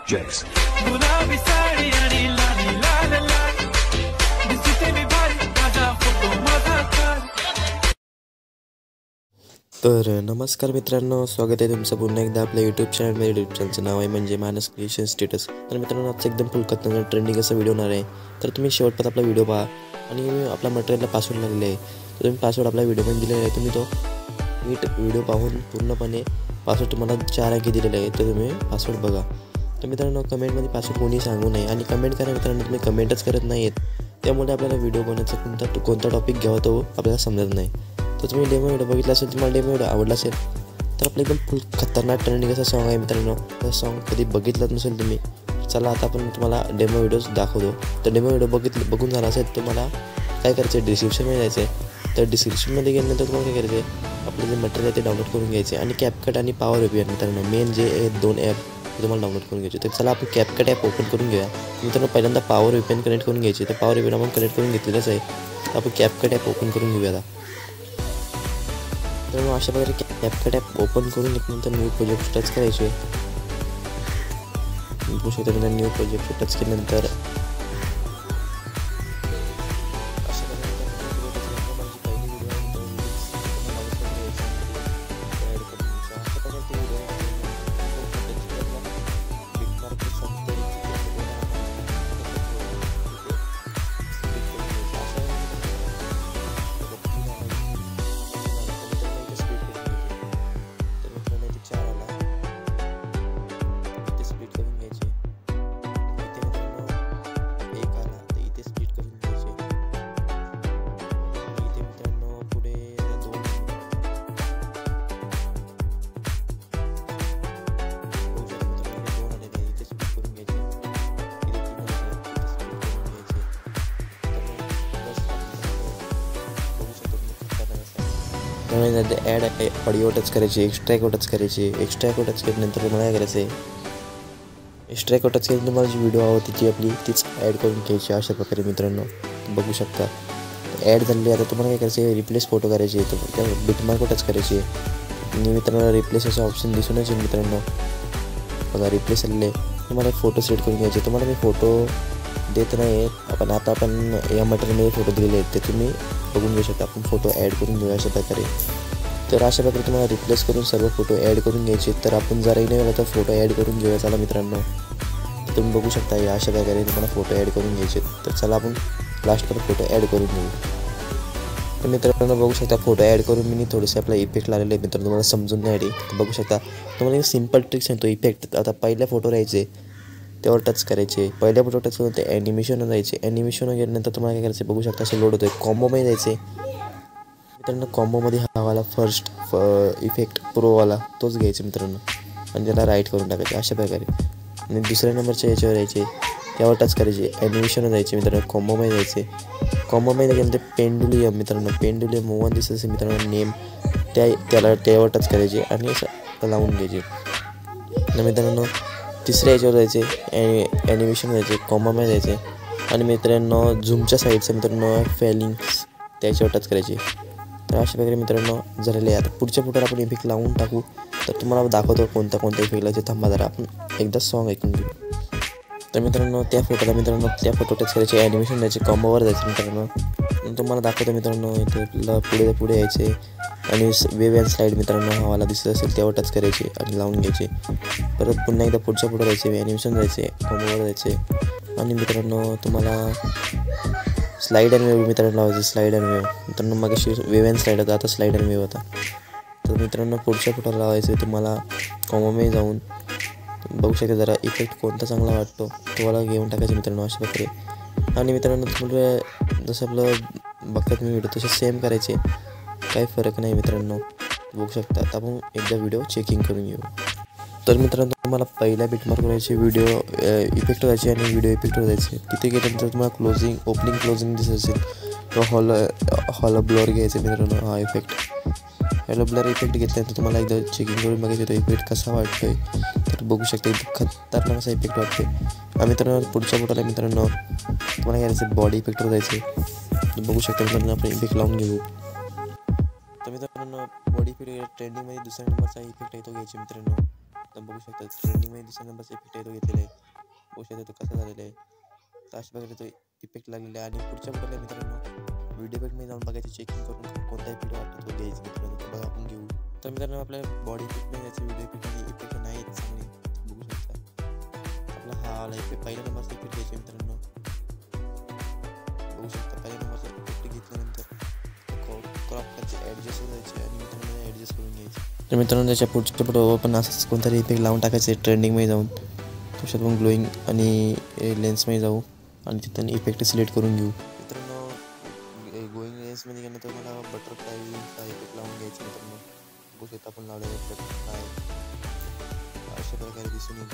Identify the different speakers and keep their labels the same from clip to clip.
Speaker 1: Jax.
Speaker 2: तर नमस्कार मित्रांनो, स्वागत आहे तुमचं पुन्हा एकदा आपल्या यूट्यूब चॅनलमध्ये. यूट्यूब चॅनलचं नाव आहे म्हणजे मानस क्रिएशन स्टेटस. तर मित्रांनो, आजचा एकदम फुल कथन ट्रेंडिंग असा व्हिडिओ होणार आहे. तर तुम्ही शेवटपर्यंत आपला व्हिडिओ पहा. आणि आपला मटेरियलला पासवर्ड लागले आहे, तर तुम्ही पासवर्ड आपल्या व्हिडिओमध्ये दिलेला आहे. तुम्ही तो नीट व्हिडिओ पाहून पूर्णपणे पासवर्ड तुम्हाला 4 अंकी दिलेले आहे, तर तुम्ही पासवर्ड बघा. तर मित्रांनो, कमेंटमध्ये पासवर्ड कोणी सांगू नये आणि कमेंट करा मित्रांनो. तुम्ही कमेंटच करत नाही आहेत, त्यामुळे आपल्याला व्हिडिओ बनवायचा कोणता टॉपिक घ्यावा तो आपल्याला समजत नाही. तर तुम्ही डेमो व्हिडिओ बघितला असेल, तुम्हाला डेमो व्हिडिओ आवडला असेल, तर आपलं एकदम फुल खतरनाक ट्रेंडिंग असा सॉन्ग आहे मित्रांनो. तर सॉन्ग कधी बघितलं नसेल तुम्ही, चला आता आपण तुम्हाला डेमो व्हिडिओज दाखवतो. तर डेमो व्हिडिओ बघून झाला असेल, तुम्हाला काय करायचं आहे, डिस्क्रिप्शनमध्ये जायचं आहे. तर डिस्क्रिप्शनमध्ये गेल्यानंतर तुम्हाला काय करायचं आहे, आपलं जे मटेरियल आहे ते डाउनलोड करून घ्यायचे आणि कॅपकट आणि पॉवर व्हीपीएन मित्रांनो, मेन जे 2 ॲप तुम्हाला डाउनलोड करून घ्यायचे. तर चला आपण कॅपकट ॲप ओपन करून घेऊया. मित्रांनो, पहिल्यांदा पॉवर व्हीपीएन कनेक्ट करून घ्यायचे. तर पॉवर व्हीपीएन आपण कनेक्ट करून घेतलेलंच आहे. तर आपण कॅपकट ॲप ओपन करून घेऊया. तर अशा प्रकारे कॅपकट ॲप ओपन करून घेतल्यानंतर न्यू प्रोजेक्ट टच करायचे. बघू शकता तुम्ही न्यू प्रोजेक्ट टच केल्यानंतर त्यामुळे ॲड ऑडिओ टच करायची, एक्स्ट्रा एको टच करायची. एक्स्ट्रा एको टच केल्यानंतर तुम्हाला काय करायचं आहे, एक्स्ट्रा एको टच केल्यानंतर तुम्हाला जी व्हिडिओ आवडती आपली तीच ॲड करून घ्यायची. अशा प्रकारे मित्रांनो बघू शकता ॲड झाली. आता तुम्हाला काय करायचं आहे, रिप्लेस फोटो करायचे. तर त्या बिटमार्क टच करायची आणि मित्रांनो रिप्लेस असं ऑप्शन दिसूनच येईल. मित्रांनो बघा, रिप्लेस आलेले. तुम्हाला फोटो सिलेक्ट करून घ्यायचे. तुम्हाला मी फोटो देत नाही आहे, आता आपण या मटेरियलमध्ये फोटो दिलेले आहेत, ते तुम्ही बघून घेऊ शकता. आपण फोटो ॲड करून घेऊया अशा प्रकारे. तर अशा प्रकारे तुम्हाला रिप्लेस करून सर्व फोटो ॲड करून घ्यायचे. तर आपण जराही नाही वेळा तर फोटो ॲड करून घेऊया. चला मित्रांनो, तुम्ही बघू शकता या अशा प्रकारे तुम्हाला फोटो ॲड करून घ्यायचे. तर चला आपण लास्टवर फोटो ॲड करून घेऊ. तर मित्रांनो बघू शकता फोटो ॲड करून मी थोडेसे आपला इफेक्ट लावलेले आहेत. मित्रांनो तुम्हाला समजून नाही आली तर बघू शकता. तुम्हाला एक सिम्पल ट्रिक सांगतो. इफेक्ट आता पहिल्या फोटो राहायचे त्यावर टच करायचे. पहिल्या फोटो टच करून ते ॲनिमेशन जायचे. ॲनिमेशन गेल्यानंतर तुम्हाला काय करायचं बघू शकता, असे लोड होतं. कॉम्बोमध्ये जायचे मित्रांनो. कॉम्बोमध्ये हवाला फर्स्ट इफेक्ट प्रोवाला तोच घ्यायचा मित्रांनो आणि त्याला राईट करून टाकायचे अशा प्रकारे. आणि दुसऱ्या नंबरच्या याच्यावर यायचे, त्यावर टच करायचे. ॲनिमेशन जायचे मित्रांनो. कॉम्बोमध्ये जायचे. कॉम्बोमध्ये गेल्यानंतर पेंडुलियम मित्रांनो, पेंडुलियम मूव दिसत असेल मित्रांनो नेम, त्यावर टच करायचे आणि असं लावून घ्यायचे. आणि मित्रांनो तिसऱ्या याच्यावर जायचे, ॲनिमेशन जायचे. कॉम्बोमध्ये जायचे आणि मित्रांनो झूमच्या साईडचं मित्रांनो फॅलिंग्स त्याच्यावर टच करायचे. तर अशा प्रकारे मित्रांनो झालेले आहे. आता पुढच्या फोटोला आपण इफेक्ट लावून टाकू. तर तुम्हाला दाखवतो कोणता इफेक्ट लावायचे. थांबा जरा आपण एकदा सॉन्ग ऐकून घेऊ. तर मित्रांनो त्या फोटो टच करायचे, ॲनिमेशन द्यायचे, कॉम्बोवर जायचे मित्रांनो. तुम्हाला दाखवतो मित्रांनो इथे आपल्याला पुढे यायचे आणि वेव अँड स्लाईड मित्रांनो हवाला दिसत असेल त्यावर टच करायचे आणि लावून घ्यायचे. परत पुन्हा एकदा पुढच्या फोटो जायचे, ॲनिमेशन जायचे, कॉम्बोवर जायचे आणि मित्रांनो तुम्हाला स्लाईड अँड वेव मित्रांनो लावायचे. स्लाईड अँड वेव मित्रांनो मगाशी वेव अँड स्लाईड होता, आता स्लाईड अँड वेव होता. तर मित्रांनो पुढच्या फोटोला लावायचे. तुम्हाला कॉम्बोमध्ये जाऊन बघू शकता जरा इफेक्ट कोणता चांगला वाटतो तुम्हाला घेऊन टाकायचे मित्रांनो अशा प्रकारे. आणि मित्रांनो तुम्हाला जसं आपलं बघतात मी व्हिडिओ तसे सेम करायचे, काही फरक नाही मित्रांनो बघू शकता. आता आपण एकदा व्हिडिओ चेकिंग करून घेऊ. तर मित्रांनो तुम्हाला पहिल्या बिटमार्क करायचे, व्हिडिओ इफेक्ट जायचे आणि व्हिडिओ इफेक्टवर जायचे. तिथे गेल्यानंतर तुम्हाला ओपनिंग क्लोजिंग दिसत असेल किंवा हॉलो ब्लर घ्यायचं मित्रांनो. हा इफेक्ट हॉलो ब्लर इफेक्ट घेतल्यानंतर तुम्हाला एकदा चेकिंग करून बघायचं तो इफेक्ट कसा वाटतोय. तर बघू शकता एकदम खतरनाक असा इफेक्ट वाटतोय. आणि मित्रांनो पुढच्या फोटोला मित्रांनो तुम्हाला काय करायचं, बॉडी इफेक्टवर जायचे. बघू शकता मित्रांनो आपण इफेक्ट लावून घेऊ. तर मित्रांनो बॉडी इफेक्ट ट्रेंडिंगमध्ये दुसऱ्या नंबरचा इफेक्ट आहे तो घ्यायचे मित्रांनो. तर बघू शकता ट्रेंडिंगमध्ये दुसऱ्या नंबरचा इफेक्ट आहे तो घेतलेला आहे. बघू शकता तो कसा झालेला आहे. तर अशा प्रकारे तो इफेक्ट लागलेला आहे. आणि पुढच्या फोटोला मित्रांनो व्हिडिओ इफेक्टमध्ये जाऊन बघायचं, चेकिंग करून कोणता इफेक्ट वाटतो तो घ्यायचा मित्रांनो. तर बघा आपण घेऊ. तर मित्रांनो आपल्याला बॉडी इफेक्टमध्ये जायचं, व्हिडिओ इफेक्ट नाही आहेत चांगले. बघू शकता आपला हा आला इफेक्ट, पहिल्या नंबरचा इफेक्ट घ्यायचा मित्रांनो. बघू शकता पहिल्या नंबरचा इफेक्ट घेतल्यानंतर क्रॉप करायचे, ॲडजस्ट करायचे आणि मित्रांनो ॲडजस्ट करून घ्यायचे. तर मित्रांनो त्याच्या पुढच्या फोटो पण असंच कोणतरी इफेक्ट लावून टाकायचे ट्रेंडिंगमध्ये जाऊन. तशात पण ग्लोईंग आणि लेन्समध्ये जाऊ आणि तिथं इफेक्ट सिलेक्ट करून घेऊ. मित्रांनो गोईंग लेन्समध्ये गेलं तर मला बटरफ्लाय विंगचा इफेक्ट लावून घ्यायचा मित्रांनो. बघू शकता आपण लावलेला बटरफ्लाय अशा प्रकारे दिसून येईल.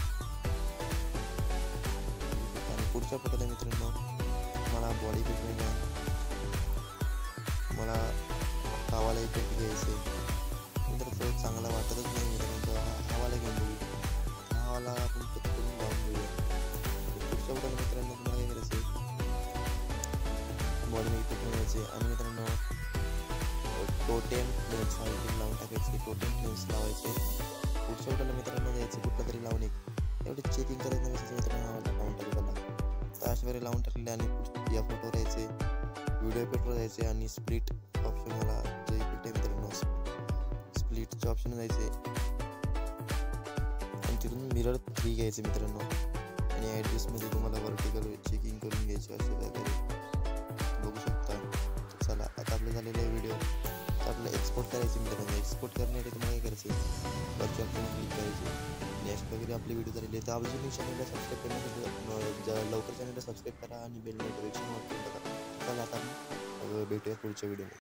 Speaker 2: आणि पुढच्या फोटोला मित्रांनो मला बॉडी इफेक्टमध्ये मला हवाला इफेक्ट घ्यायचे. नंतर तो चांगला वाटतच नाही मित्रांनो, हवाला घेऊन बघू. हवाला आपण करून लावून घेऊया. पुढच्या फोटोला मित्रांनो तुम्हाला काय करायचं, बॉडी इफेक्ट घ्यायचे आणि मित्रांनो टोटेम फ्लेम्स हा इफेक्ट लावून टाकायचे. टोटेम फ्लेम्स लावायचे. पुढच्या फोटोला मित्रांनो द्यायचे कुठला तरी लावून एक एवढे चेकिंग करायचं नाही मित्रांनो, लावून टाकू त्याला. तर अशा वेळेला लावून टाकले आणि या फोटोवर यायचे, व्हिडिओ इफेक्टवर जायचे आणि स्प्लिट ऑप्शन मला जो इफेक्ट आहे मित्रांनो स्प्लिटचे ऑप्शन जायचे आणि तिथून मिरर 3 घ्यायचे मित्रांनो. आणि ॲड्रेसमध्ये तुम्हाला वर्टिकल चेकिंग करून घ्यायचे अशा प्रकारे बघू शकता. चला आता आपलं झालेलं आहे व्हिडिओ. तर आपल्याला एक्सपोर्ट करायचे मित्रांनो. एक्सपोर्ट करण्यासाठी तुम्हाला काय करायचं, वरच्या ऑप्शन क्लिक करायचे आणि अशा प्रकारे आपली व्हिडिओ झालेली आहे. तर अजून चॅनलला सबस्क्राईब करण्यासाठी लवकर चॅनलला सबस्क्राईब करा आणि बेल नोटिफिकेशन ऑन करून टाका. चला आता भेटूया पुढच्या व्हिडिओमध्ये.